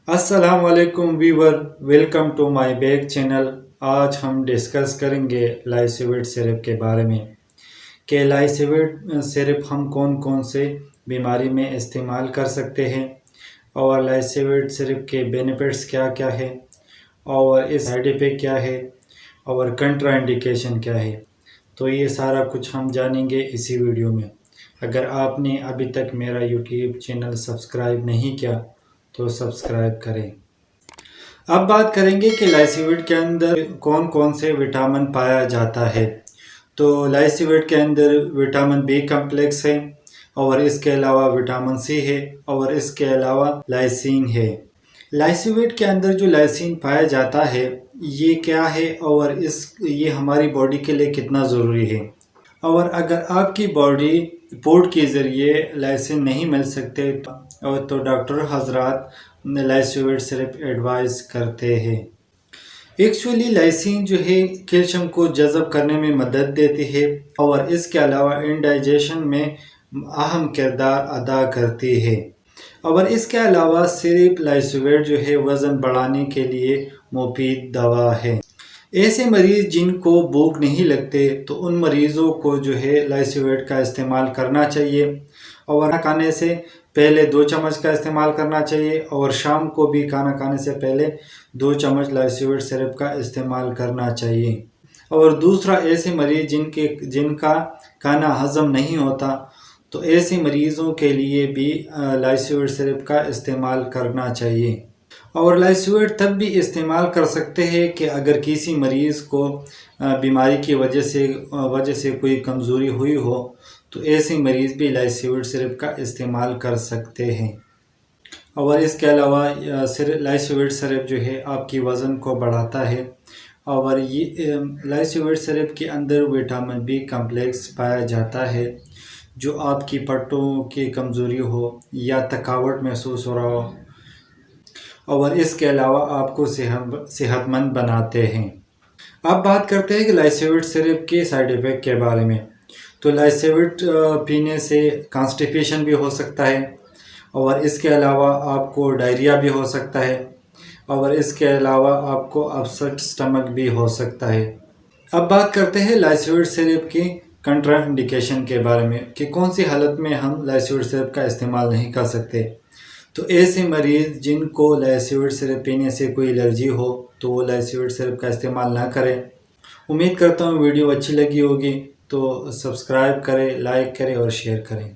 السلام علیکم viewer, welcome to my back channel. آج ہم ڈسکس کریں گے لائسیویٹ سرپ کے بارے میں کہ لائسیویٹ سرپ ہم کون کون سے بیماری میں استعمال کر سکتے ہیں، اور لائسیویٹ سرپ کے بینیفٹس کیا کیا ہے، اور اس سائیڈ افیکٹ کیا ہے، اور کنٹرا انڈیکیشن کیا ہے۔ تو یہ سارا کچھ ہم جانیں گے اسی ویڈیو میں۔ اگر آپ نے ابھی تک میرا یوٹیوب چینل سبسکرائب نہیں کیا تو سبسکرائب کریں۔ اب بات کریں گے کہ لائسیویٹ کے اندر کون کون سے وٹامن پایا جاتا ہے۔ تو لائسیویٹ کے اندر وٹامن بی کمپلیکس ہے، اور اس کے علاوہ وٹامن سی ہے، اور اس کے علاوہ لائسین ہے۔ لائسیویٹ کے اندر جو لائسین پایا جاتا ہے یہ کیا ہے، اور یہ ہماری باڈی کے لیے کتنا ضروری ہے، اور اگر آپ کی باڈی رپورٹ کے ذریعے لائسین نہیں مل سکتے تو ڈاکٹر حضرات لائسیویٹ سرپ ایڈوائز کرتے ہیں۔ ایکچولی لائسین جو ہے کیلشیم کو جذب کرنے میں مدد دیتی ہے، اور اس کے علاوہ انڈائجیشن میں اہم کردار ادا کرتی ہے۔ اور اس کے علاوہ سرپ لائسیویٹ جو ہے وزن بڑھانے کے لیے مفید دوا ہے۔ ایسے مریض جن کو بھوک نہیں لگتے تو ان مریضوں کو جو ہے لائسیویٹ کا استعمال کرنا چاہیے، اور کھانا کھانے سے پہلے 2 چمچ کا استعمال کرنا چاہیے، اور شام کو بھی کھانا کھانے سے پہلے 2 چمچ لائسیویٹ سرپ کا استعمال کرنا چاہیے۔ اور دوسرا، ایسے مریض جن کا کھانا ہضم نہیں ہوتا تو ایسے مریضوں کے لیے بھی لائسیویٹ سرپ کا استعمال کرنا چاہیے۔ اور لائسیویٹ تب بھی استعمال کر سکتے ہیں کہ اگر کسی مریض کو بیماری کی وجہ سے کوئی کمزوری ہوئی ہو تو ایسے مریض بھی لائسیویٹ سرپ کا استعمال کر سکتے ہیں۔ اور اس کے علاوہ لائسیویٹ سرپ جو ہے آپ کی وزن کو بڑھاتا ہے، اور یہ لائسیویٹ سرپ کے اندر وٹامن بی کمپلیکس پایا جاتا ہے جو آپ کی پٹوں کی کمزوری ہو یا تھکاوٹ محسوس ہو رہا ہو، اور اس کے علاوہ آپ کو صحت مند بناتے ہیں۔ اب بات کرتے ہیں کہ لائسیویٹ سرپ کے سائیڈ افیکٹ کے بارے میں۔ تو لائسیویٹ پینے سے کانسٹیپیشن بھی ہو سکتا ہے، اور اس کے علاوہ آپ کو ڈائریا بھی ہو سکتا ہے، اور اس کے علاوہ آپ کو اپسٹ سٹمک بھی ہو سکتا ہے۔ اب بات کرتے ہیں لائسیویٹ سرپ کی کنٹرا انڈیکیشن کے بارے میں کہ کون سی حالت میں ہم لائسیویٹ سرپ کا استعمال نہیں کر سکتے۔ تو ایسے مریض جن کو لائسیویٹ سرپ پینے سے کوئی الرجی ہو تو وہ لائسیویٹ سرپ کا استعمال نہ کریں۔ امید کرتا ہوں ویڈیو اچھی لگی ہوگی، تو سبسکرائب کریں، لائک کریں اور شیئر کریں۔